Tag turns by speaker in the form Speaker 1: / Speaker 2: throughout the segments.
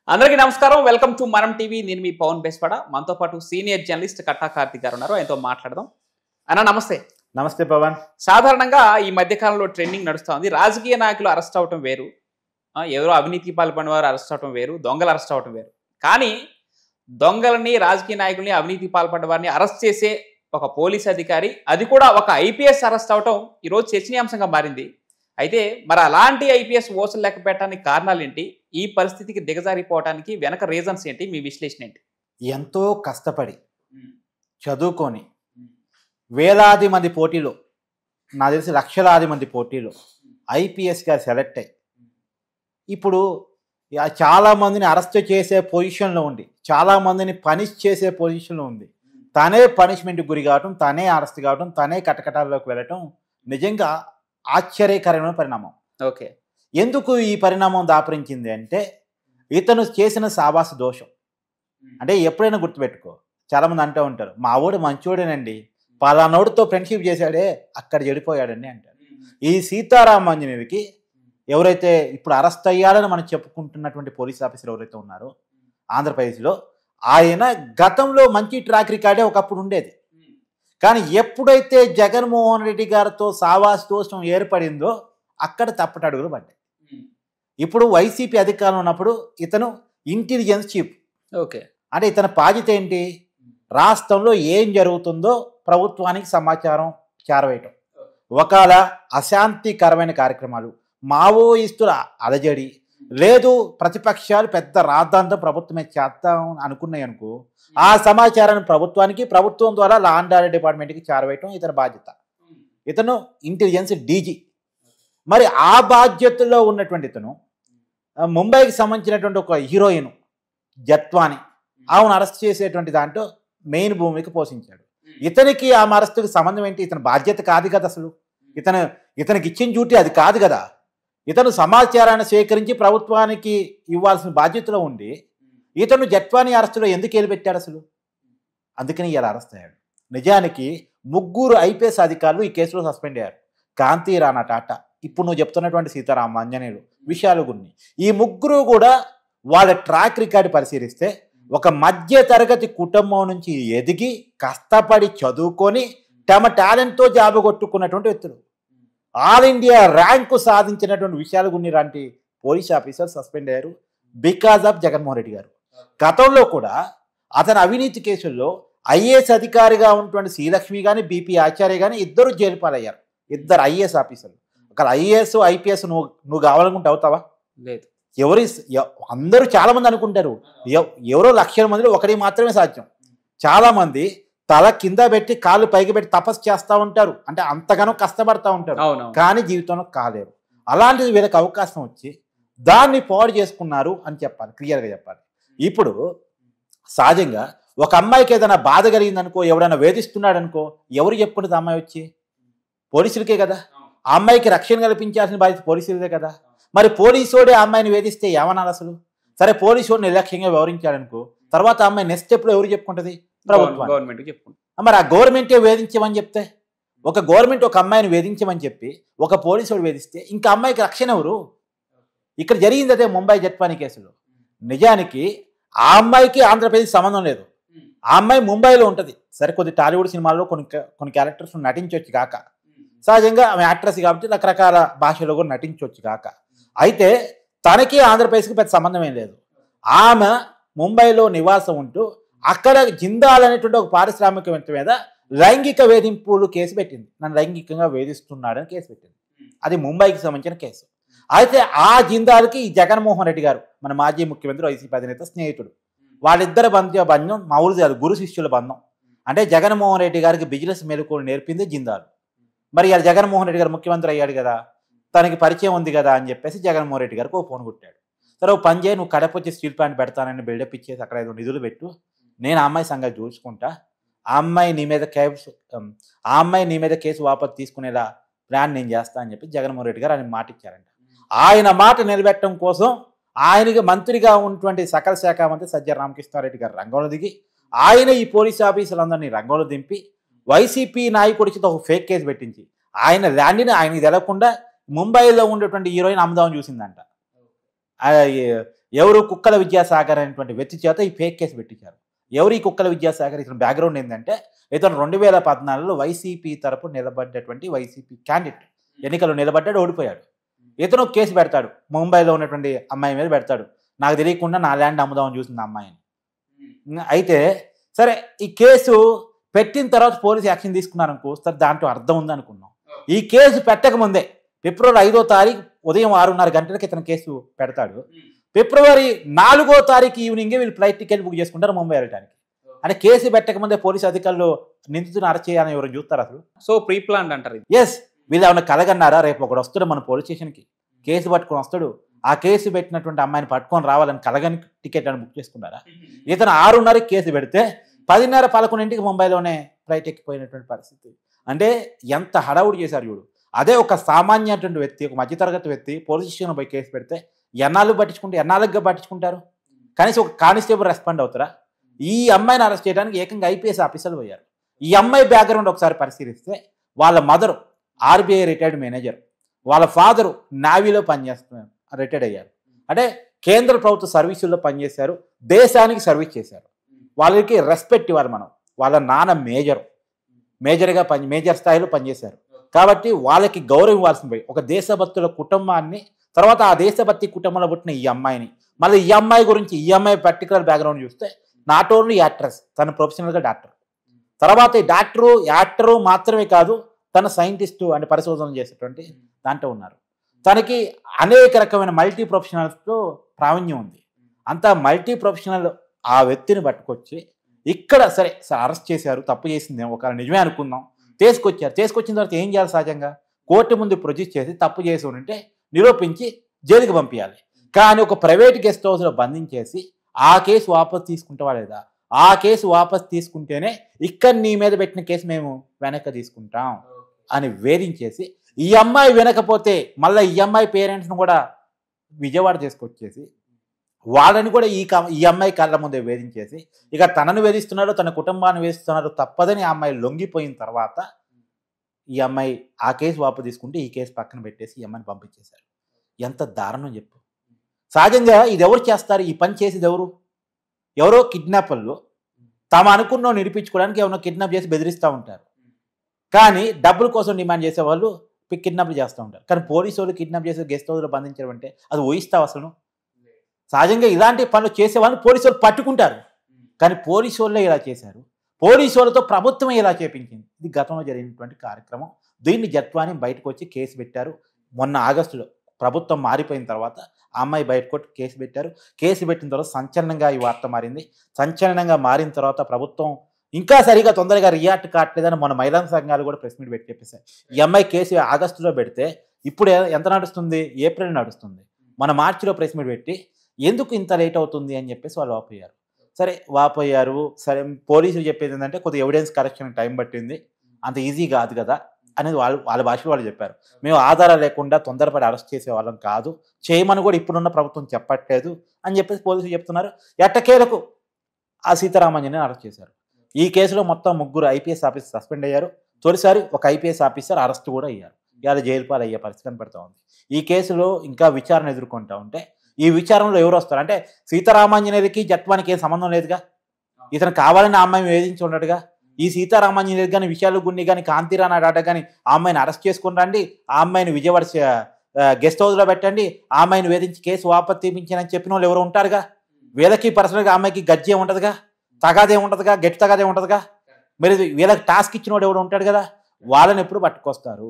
Speaker 1: అందరికీ నమస్కారం. Welcome to మనం టీవీ. నేను మీ పవన్ బేస్పడ. మనతో పాటు సీనియర్ జర్నలిస్ట్ కట్టా కార్తిక్ గారు ఉన్నారు. ఆయనతో మాట్లాడదాం. అన్న నమస్తే.
Speaker 2: నమస్తే పవన్.
Speaker 1: సాధారణంగా ఈ మధ్య కాలంలో ట్రెండింగ్ నడుస్తూ ఉంది. రాజకీయ నాయకులు అరెస్ట్ అవటం వేరు, ఎవరో అవినీతికి పాల్పడిన వారు అరెస్ట్ అవటం వేరు, దొంగలు అరెస్ట్ అవటం వేరు. కానీ దొంగలని, రాజకీయ నాయకుల్ని, అవినీతికి పాల్పడ్డ వారిని అరెస్ట్ చేసే ఒక పోలీస్ అధికారి, అది కూడా ఒక ఐపీఎస్ అరెస్ట్ అవటం ఈరోజు చర్చనీయాంశంగా మారింది. అయితే మరి అలాంటి ఐపీఎస్ ఓసలు లెక్క పెట్టడానికి కారణాలు ఏంటి? ఈ పరిస్థితికి దిగజారిపోవడానికి వెనక రీజన్స్ ఏంటి? మీ విశ్లేషణ ఏంటి?
Speaker 2: ఎంతో కష్టపడి చదువుకొని వేలాది మంది పోటీలో, నాకు తెలిసి లక్షలాది మంది పోటీలో ఐపీఎస్గా సెలెక్ట్ అయ్యి ఇప్పుడు చాలామందిని అరెస్ట్ చేసే పొజిషన్లో ఉండి, చాలామందిని పనిష్ చేసే పొజిషన్లో ఉంది. తనే పనిష్మెంట్కి గురి కావటం, తనే అరెస్ట్ కావటం, తనే కటకటాల్లోకి వెళ్ళటం నిజంగా ఆశ్చర్యకరమైన పరిణామం.
Speaker 1: ఓకే,
Speaker 2: ఎందుకు ఈ పరిణామం దాపరించింది అంటే ఇతను చేసిన సావాస దోషం. అంటే ఎప్పుడైనా గుర్తుపెట్టుకో, చాలామంది అంటూ ఉంటారు, మా వాడు మంచోడేనండి, పలానోడితో ఫ్రెండ్షిప్ చేశాడే అక్కడ చెడిపోయాడండి అంటారు. ఈ సీతారామాంజనేయుడికి ఎవరైతే ఇప్పుడు అరెస్ట్ అయ్యాడని మనం చెప్పుకుంటున్నటువంటి పోలీస్ ఆఫీసర్ ఎవరైతే ఉన్నారో ఆంధ్రప్రదేశ్లో, ఆయన గతంలో మంచి ట్రాక్ రికార్డే ఒకప్పుడు ఉండేది. కానీ ఎప్పుడైతే జగన్మోహన్ రెడ్డి గారితో సావాస దోషం ఏర్పడిందో అక్కడ తప్పటడుగులు పడ్డాయి. ఇప్పుడు వైసీపీ అధికారంలో ఉన్నప్పుడు ఇతను ఇంటెలిజెన్స్ చీఫ్.
Speaker 1: ఓకే,
Speaker 2: అంటే ఇతని బాధ్యత ఏంటి? రాష్ట్రంలో ఏం జరుగుతుందో ప్రభుత్వానికి సమాచారం చేరవేయటం, ఒకవేళ అశాంతికరమైన కార్యక్రమాలు, మావోయిస్టుల అలజడి, లేదు ప్రతిపక్షాలు పెద్ద రాద్ధాంతం ప్రభుత్వమే చేద్దాం అనుకున్నాయి అనుకో, ఆ సమాచారాన్ని ప్రభుత్వానికి, ప్రభుత్వం ద్వారా లా అండ్ ఆర్డర్ డిపార్ట్మెంట్కి చేరవేయటం ఇతని బాధ్యత. ఇతను ఇంటెలిజెన్స్ డీజీ. మరి ఆ బాధ్యతలో ఉన్నటువంటి ఇతను ముంబైకి సంబంధించినటువంటి ఒక హీరోయిన్ జత్వాని, ఆమెను అరెస్ట్ చేసేటువంటి దాంట్లో మెయిన్ భూమికి పోషించాడు. ఇతనికి ఆ అరెస్టుకి సంబంధం ఏంటి? ఇతని బాధ్యత కాదు కదా అసలు. ఇతనికి ఇచ్చిన డ్యూటీ అది కాదు కదా. ఇతను సమాచారాన్ని సేకరించి ప్రభుత్వానికి ఇవ్వాల్సిన బాధ్యతలో ఉండి ఇతను జట్వానీ అరెస్టులో ఎందుకు వెళ్ళిపెట్టాడు అసలు? అందుకని ఇలా అరెస్ట్ అయ్యాడు. నిజానికి ముగ్గురు ఐపీఎస్ అధికారులు ఈ కేసులో సస్పెండ్ అయ్యారు. కాంతి రాణా టాటా, ఇప్పుడు నువ్వు చెప్తున్నటువంటి సీతారామాంజనేయులు విషయాలు గురించి, ఈ ముగ్గురు కూడా వాళ్ళ ట్రాక్ రికార్డు పరిశీలిస్తే ఒక మధ్య తరగతి కుటుంబం నుంచి ఎదిగి కష్టపడి చదువుకొని తమ టాలెంట్తో జాబ్ కొట్టుకున్నటువంటి వ్యక్తులు, ఆల్ ఇండియా ర్యాంకు సాధించినటువంటి విషయాల గురించి లాంటి పోలీస్ ఆఫీసర్ సస్పెండ్ అయ్యారు బికాజ్ ఆఫ్ జగన్మోహన్ రెడ్డి గారు. గతంలో కూడా అతని అవినీతి కేసుల్లో ఐఏఎస్ అధికారిగా ఉన్నటువంటి శ్రీలక్ష్మి కానీ, బీపీ ఆచార్య కానీ ఇద్దరు జైలు పాలయ్యారు. ఇద్దరు ఐఏఎస్ ఆఫీసర్లు. ఒక ఐఏఎస్ ఐపీఎస్ నువ్వు కావాలనుకుంటే అవుతావా?
Speaker 1: లేదు.
Speaker 2: అందరూ చాలామంది అనుకుంటారు, ఎవరో లక్షల మందిలో ఒకటి మాత్రమే సాధ్యం. చాలామంది తల కింద పెట్టి కాళ్ళు పైకి పెట్టి తపస్సు చేస్తూ ఉంటారు, అంటే అంతగానో కష్టపడతా ఉంటారు, కానీ జీవితంలో కాలేరు. అలాంటిది వీళ్ళకి అవకాశం వచ్చి దాన్ని పాడు చేసుకున్నారు అని చెప్పాలి, క్లియర్గా చెప్పాలి. ఇప్పుడు సహజంగా ఒక అమ్మాయికి ఏదైనా బాధ కలిగిందనుకో, ఎవరైనా వేధిస్తున్నాడు అనుకో, ఎవరు చెప్పుకుంటుంది? అమ్మాయి వచ్చి పోలీసులకే కదా. ఆ అమ్మాయికి రక్షణ కల్పించాల్సిన బాధ్యత పోలీసులదే కదా. మరి పోలీసోడే ఆ అమ్మాయిని వేధిస్తే ఏమన్నారు అసలు? సరే, పోలీసోడు నిర్లక్ష్యంగా వ్యవహరించాడనుకో, తర్వాత ఆ అమ్మాయి నెక్స్ట్ స్టెప్లో ఎవరు చెప్పుకుంటుంది?
Speaker 1: గవర్నమెంట్ చెప్పుకుంటుంది.
Speaker 2: మరి ఆ గవర్నమెంటే వేధించమని చెప్తే, ఒక గవర్నమెంట్ ఒక అమ్మాయిని వేధించమని చెప్పి ఒక పోలీసుడు వేధిస్తే ఇంకా అమ్మాయికి రక్షణ ఎవరు? ఇక్కడ జరిగింది అదే ముంబై జట్వానీ కేసులో. నిజానికి ఆ అమ్మాయికి ఆంధ్రప్రదేశ్ సంబంధం లేదు. ఆ అమ్మాయి ముంబైలో ఉంటుంది. సరే, కొద్ది టాలీవుడ్ సినిమాల్లో కొన్ని క్యారెక్టర్స్ నటించవచ్చు కాక, సహజంగా ఆమె యాక్ట్రెస్ కాబట్టి రకరకాల భాషలో కూడా నటించవచ్చు కాక, అయితే తనకి ఆంధ్రప్రదేశ్కి పెద్ద సంబంధం ఏం లేదు. ఆమె ముంబైలో నివాసం ఉంటూ అక్కడ జిందాల్ అనేటువంటి ఒక పారిశ్రామికవేత్త మీద లైంగిక వేధింపులు కేసు పెట్టింది. నన్ను లైంగికంగా వేధిస్తున్నాడని కేసు పెట్టింది. అది ముంబైకి సంబంధించిన కేసు. అయితే ఆ జిందాల్కి ఈ జగన్మోహన్ రెడ్డి గారు, మన మాజీ ముఖ్యమంత్రి వైసీపీ అధినేత స్నేహితుడు. వాళ్ళిద్దరి బంధం మామూలుగా కాదు, గురు శిష్యుల బంధం. అంటే జగన్మోహన్ రెడ్డి గారికి బిజినెస్ మెలకువలు నేర్పింది జిందాల్. మరి ఇలా జగన్మోహన్ రెడ్డి గారు ముఖ్యమంత్రి అయ్యాడు కదా, తనకి పరిచయం ఉంది కదా అని చెప్పేసి జగన్మోహన్ రెడ్డి గారికి ఓ ఫోన్ కొట్టాడు. సరే, ఓ పని చేయి, నువ్వు కడప వచ్చి స్టీల్ ప్లాంట్ పెడతానని బిల్డప్ ఇచ్చేసి అక్కడ ఏదో నిధులు పెట్టు, నేను ఆ అమ్మాయి సంగతి చూసుకుంటా, ఆ అమ్మాయి నీ మీద కేసు వాపసు తీసుకునేలా ప్లాన్ నేను చేస్తా అని చెప్పి జగన్మోహన్ రెడ్డి గారు ఆయన మాట ఇచ్చారంట. ఆయన మాట నిలబెట్టడం కోసం ఆయనకి మంత్రిగా ఉన్నటువంటి సకల శాఖ మంత్రి సజ్జల రామకృష్ణారెడ్డి గారు రంగంలో దిగి ఆయన ఈ పోలీస్ ఆఫీసులందరినీ రంగంలో దింపి వైసీపీ నాయకుడి చేత ఒక ఫేక్ కేసు పెట్టించి ఆయన ల్యాండ్ని ఆయనకి తెలవకుండా ముంబైలో ఉండేటువంటి హీరోయిన్ అమ్ముదామని చూసిందంట. ఎవరు కుక్కల విద్యాసాగర్ అనేటువంటి వ్యక్తి చేత ఈ ఫేక్ కేసు పెట్టించారు. ఎవరు ఈ కుక్కల విద్యాసాగర్? ఇతను బ్యాక్గ్రౌండ్ ఏంటంటే ఇతను 2014లో వైసీపీ తరపు నిలబడ్డటువంటి వైసీపీ క్యాండిడేట్, ఎన్నికల్లో నిలబడ్డాడు, ఓడిపోయాడు. ఇతను కేసు పెడతాడు, ముంబైలో ఉన్నటువంటి అమ్మాయి మీద పెడతాడు. నాకు తెలియకుండా నా ల్యాండ్ అమ్ముదామని చూసింది అమ్మాయిని. అయితే సరే, ఈ కేసు పెట్టిన తర్వాత పోలీసు యాక్షన్ తీసుకున్నారనుకో, సరే దాంట్లో అర్థం ఉందనుకున్నాం. ఈ కేసు పెట్టకముందే ఫిబ్రవరి 5వ తారీఖు ఉదయం 6:30 గంటలకి ఇతను కేసు పెడతాడు. ఫిబ్రవరి 4వ తారీఖు ఈవినింగే వీళ్ళు ఫ్లైట్ టికెట్ బుక్ చేసుకుంటారు ముంబై వెళ్ళడానికి. అంటే కేసు పెట్టకముందే పోలీసు అధికారులు నిందితుని అరెస్ట్ చేయాలని ఎవరు చూస్తారు అసలు?
Speaker 1: సో ప్రీ ప్లాన్ అంటారు.
Speaker 2: ఎస్, వీళ్ళు ఏమన్నా కలగన్నారా? రేపు ఒకడు వస్తాడు మన పోలీస్ స్టేషన్కి, కేసు పట్టుకొని వస్తాడు, ఆ కేసు పెట్టినటువంటి అమ్మాయిని పట్టుకొని రావాలని కలగని టికెట్ అని బుక్ చేసుకున్నారా? ఇతను 6:30కి కేసు పెడితే 10:30, 11ంటికి ముంబైలోనే ఫ్లైట్ ఎక్కిపోయినటువంటి పరిస్థితి. అంటే ఎంత హడావుడి చేశారు చూడు. అదే ఒక సామాన్యటువంటి వ్యక్తి, ఒక మధ్యతరగతి వ్యక్తి పోలీస్ స్టేషన్ పోయి కేసు పెడితే ఎన్నాళ్ళుగా పట్టించుకుంటారు? కనీసం ఒక కానిస్టేబుల్ రెస్పాండ్ అవుతారా? ఈ అమ్మాయిని అరెస్ట్ చేయడానికి ఏకంగా ఐపీఎస్ ఆఫీసర్లు పోయారు. ఈ అమ్మాయి బ్యాక్గ్రౌండ్ ఒకసారి పరిశీలిస్తే వాళ్ళ మదరు ఆర్బీఐ రిటైర్డ్ మేనేజర్, వాళ్ళ ఫాదరు నావీలో పనిచేస్తున్నారు, రిటైర్డ్ అయ్యారు. అంటే కేంద్ర ప్రభుత్వ సర్వీసుల్లో పనిచేశారు, దేశానికి సర్వీస్ చేశారు. వాళ్ళకి రెస్పెక్ట్ ఇవ్వాలి మనం. వాళ్ళ నాన్న మేజర్ స్థాయిలో పనిచేశారు కాబట్టి వాళ్ళకి గౌరవం ఇవ్వాల్సిన పోయి ఒక దేశభక్తుల కుటుంబాన్ని, తర్వాత ఆ దేశభక్తి కుటుంబంలో పుట్టిన ఈ అమ్మాయిని, మళ్ళీ ఈ అమ్మాయి గురించి ఈ అమ్మాయి పర్టికులర్ బ్యాక్గ్రౌండ్ చూస్తే నాట్ ఓన్లీ యాక్ట్రెస్, తను ప్రొఫెషనల్గా డాక్టర్, తర్వాత ఈ యాక్టరు మాత్రమే కాదు, తన సైంటిస్టు అంటే పరిశోధన చేసేటువంటి దాంట్లో ఉన్నారు. తనకి అనేక రకమైన మల్టీ ప్రొఫెషనల్స్తో ప్రావీణ్యం ఉంది. అంత మల్టీ ప్రొఫెషనల్ ఆ వ్యక్తిని పట్టుకొచ్చి ఇక్కడ సరే అరెస్ట్ చేశారు, తప్పు చేసింది ఒకవేళ నిజమే అనుకుందాం, తీసుకొచ్చిన తర్వాత ఏం చేయాలి? సహజంగా కోర్టు ముందు ప్రొడ్యూస్ చేసి తప్పు చేసి ఉంటే నిరూపించి జైలుకి పంపించాలి. కానీ ఒక ప్రైవేట్ గెస్ట్ హౌస్లో బంధించేసి ఆ కేసు వాపసు తీసుకుంటావా లేదా? ఆ కేసు వాపసు తీసుకుంటేనే ఇక్కడ నీ మీద పెట్టిన కేసు మేము వెనక్కి తీసుకుంటాం అని వేధించేసి, ఈ అమ్మాయి వినకపోతే మళ్ళీ ఈ అమ్మాయి పేరెంట్స్ను కూడా విజయవాడ తీసుకొచ్చేసి వాళ్ళని కూడా ఈ అమ్మాయి కళ్ళ ముందే వేధించేసి, ఇక తనను వేధిస్తున్నాడు, తన కుటుంబాన్ని వేధిస్తున్నాడు తప్పదని ఆ అమ్మాయి లొంగిపోయిన తర్వాత ఈ అమ్మాయి ఆ కేసు వాపసు తీసుకుంటే ఈ కేసు పక్కన పెట్టేసి ఈ అమ్మాయిని పంపించేశారు. ఎంత దారుణం చెప్పు. సహజంగా ఇది ఎవరు చేస్తారు? ఈ పని చేసేది ఎవరో కిడ్నాపర్లు తాము అనుకున్న నిరూపించుకోవడానికి ఎవరో కిడ్నాప్ చేసి బెదిరిస్తూ ఉంటారు. కానీ డబ్బుల కోసం డిమాండ్ చేసే వాళ్ళు కిడ్నాప్ చేస్తూ ఉంటారు. కానీ పోలీసు వాళ్ళు కిడ్నాప్ చేసి గెస్ట్ హౌస్లో బంధించడం అంటే అది ఊహిస్తావు అసలు? సహజంగా ఇలాంటి పనులు చేసేవాళ్ళని పోలీసు వాళ్ళు పట్టుకుంటారు. కానీ పోలీసు వాళ్ళే ఇలా చేశారు. పోలీసు వాళ్ళతో ప్రభుత్వం ఇలా చేపించింది. ఇది గతంలో జరిగినటువంటి కార్యక్రమం. దీన్ని జత్వాని బయటకు వచ్చి కేసు పెట్టారు. మొన్న ఆగస్టులో ప్రభుత్వం మారిపోయిన తర్వాత ఆ అమ్మాయి బయటకు వచ్చి కేసు పెట్టారు. కేసు పెట్టిన తర్వాత సంచలనంగా ఈ వార్త మారింది. సంచలనంగా మారిన తర్వాత ప్రభుత్వం ఇంకా సరిగా తొందరగా రియాక్ట్ కావట్లేదని మన మహిళా సంఘాలు కూడా ప్రెస్ మీట్ పెట్టి చెప్పేశారు. ఈ అమ్మాయి కేసు ఆగస్టులో పెడితే ఇప్పుడు ఎంత నడుస్తుంది? ఏప్రిల్ నడుస్తుంది. మన మార్చిలో ప్రెస్ మీట్ పెట్టి ఎందుకు ఇంత లేట్ అవుతుంది అని చెప్పేసి వాళ్ళు వాపోయారు. సరే పోలీసులు చెప్పేది ఏంటంటే కొద్దిగా ఎవిడెన్స్ కరెక్షన్ టైం పట్టింది, అంత ఈజీ కాదు కదా అనేది వాళ్ళ భాషలో వాళ్ళు చెప్పారు. మేము ఆధారాలు లేకుండా తొందరపడి అరెస్ట్ చేసే వాళ్ళం కాదు, చేయమని కూడా ఇప్పుడున్న ప్రభుత్వం చెప్పట్లేదు అని చెప్పేసి పోలీసులు చెప్తున్నారు. ఎట్టకేలకు ఆ సీతారామంజనేని అరెస్ట్ చేశారు. ఈ కేసులో మొత్తం 3 ఐపీఎస్ ఆఫీసర్ సస్పెండ్ అయ్యారు. తొలిసారి ఒక ఐపీఎస్ ఆఫీసర్ అరెస్ట్ కూడా అయ్యారు. ఇవాళ జైలు పాలు అయ్యే పరిస్థితి కనపడుతూ ఉంది. ఈ కేసులో ఇంకా విచారణ ఎదుర్కొంటూ ఉంటే ఈ విచారణలో ఎవరు వస్తారు అంటే సీతారామాంజనేయులకి జత్వానికి ఏం సంబంధం లేదుగా. ఇతను కావాలని ఆ అమ్మాయిని వేధించి ఉండడుగా. ఈ సీతారామాంజనేయులు కానీ విశాలు గుండి కానీ కాంతిరానా డాటా కానీ ఆ అమ్మాయిని అరెస్ట్ చేసుకుని రండి, ఆ అమ్మాయిని విజయవాడ గెస్ట్ హౌస్లో పెట్టండి, ఆ అమ్మాయిని వేధించి కేసు వాపసు తీపించానని చెప్పిన వాళ్ళు ఎవరు ఉంటారుగా. వీళ్ళకి పర్సనల్గా ఆ అమ్మాయికి గజ్జే ఉంటుందిగా, తగాదే ఉంటుందిగా, గట్టి తగాదే ఉంటుందిగా. మరి వీళ్ళకి టాస్క్ ఇచ్చిన వాడు ఎవడు ఉంటాడు కదా, వాళ్ళని ఎప్పుడు పట్టుకొస్తారు.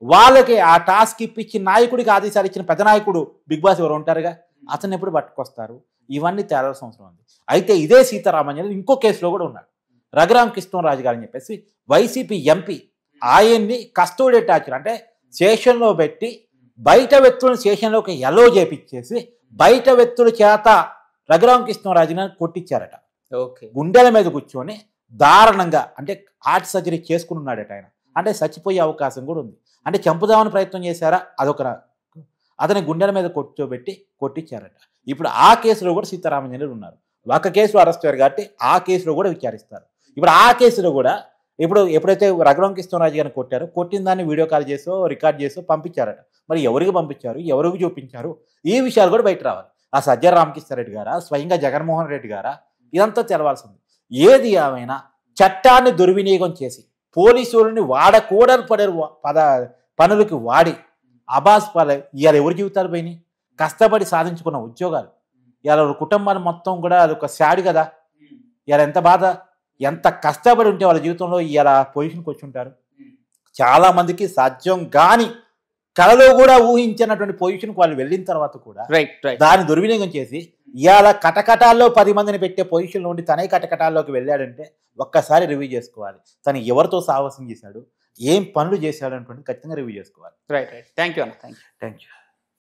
Speaker 2: వాళ్ళకి ఆ టాస్క్ ఇప్పించి నాయకుడికి ఆదేశాలు ఇచ్చిన పెద్ద నాయకుడు బిగ్ బాస్ ఎవరు ఉంటారుగా, అతన్ని ఎప్పుడు పట్టుకొస్తారు. ఇవన్నీ తేలాల్సిన అవసరం ఉంది. అయితే ఇదే సీతారామాంజనేయులు ఇంకో కేసులో కూడా ఉన్నాడు. రఘురామ కృష్ణరాజు గారు అని చెప్పేసి వైసీపీ ఎంపీ, ఆయన్ని కస్టోడియల్ టార్చర్ అంటే స్టేషన్లో పెట్టి బయట వ్యక్తులను స్టేషన్లోకి ఎలో చేపించేసి బయట వ్యక్తుల చేత రఘురామ కృష్ణరాజుని కొట్టించారట. గుండెల మీద కూర్చొని దారుణంగా అంటే హార్ట్ సర్జరీ చేసుకుని ఉన్నాడట ఆయన. అంటే చచ్చిపోయే అవకాశం కూడా ఉంది. అంటే చంపుదామని ప్రయత్నం చేశారా, అదొక అతని గుండెల మీద కూర్చోబెట్టి కొట్టించారట. ఇప్పుడు ఆ కేసులో కూడా సీతారామాంజనేయులు ఉన్నారు. ఒక కేసులో అరెస్ట్ అయ్యారు కాబట్టి ఆ కేసులో కూడా విచారిస్తారు. ఇప్పుడు ఆ కేసులో కూడా ఇప్పుడు ఎప్పుడైతే రఘురామకృష్ణరాజు గారిని కొట్టారో కొట్టిన దాన్ని వీడియో కాల్ చేసో రికార్డ్ చేసో పంపించారట. మరి ఎవరికి పంపించారు, ఎవరికి చూపించారు, ఈ విషయాలు కూడా బయట రావాలి. ఆ సజ్జల రామకృష్ణారెడ్డి గారా, స్వయంగా జగన్మోహన్ రెడ్డి గారా, ఇదంతా తెలవాల్సింది. ఏది ఏమైనా చట్టాన్ని దుర్వినియోగం చేసి పోలీసులని వాడకూడని పనులకి వాడి అబాస్ పాలై ఇవాళ ఎవరి జీవితాలు పోయినాయి? కష్టపడి సాధించుకున్న ఉద్యోగాలు ఇవాళ కుటుంబాన్ని మొత్తం కూడా అది ఒక శాడు కదా. ఇవాళ ఎంత బాధ, ఎంత కష్టపడి ఉంటే వాళ్ళ జీవితంలో ఇవాళ పొజిషన్కి వచ్చి ఉంటారు. చాలామందికి సాధ్యం కాని కళలో కూడా ఊహించినటువంటి పొజిషన్కి వాళ్ళు వెళ్ళిన తర్వాత కూడా దాన్ని దుర్వినియోగం చేసి ఇవాళ కటకటాల్లో 10 మందిని పెట్టే పొజిషన్లో ఉండి తనే కటకటాల్లోకి వెళ్ళాడంటే ఒక్కసారి రివ్యూ చేసుకోవాలి. తను ఎవరితో సాహసం చేశాడు, ఏం పనులు చేశాడు అనేటువంటి ఖచ్చితంగా రివ్యూ చేసుకోవాలి.
Speaker 1: రైట్ థ్యాంక్ యూ అన్న. Thank you.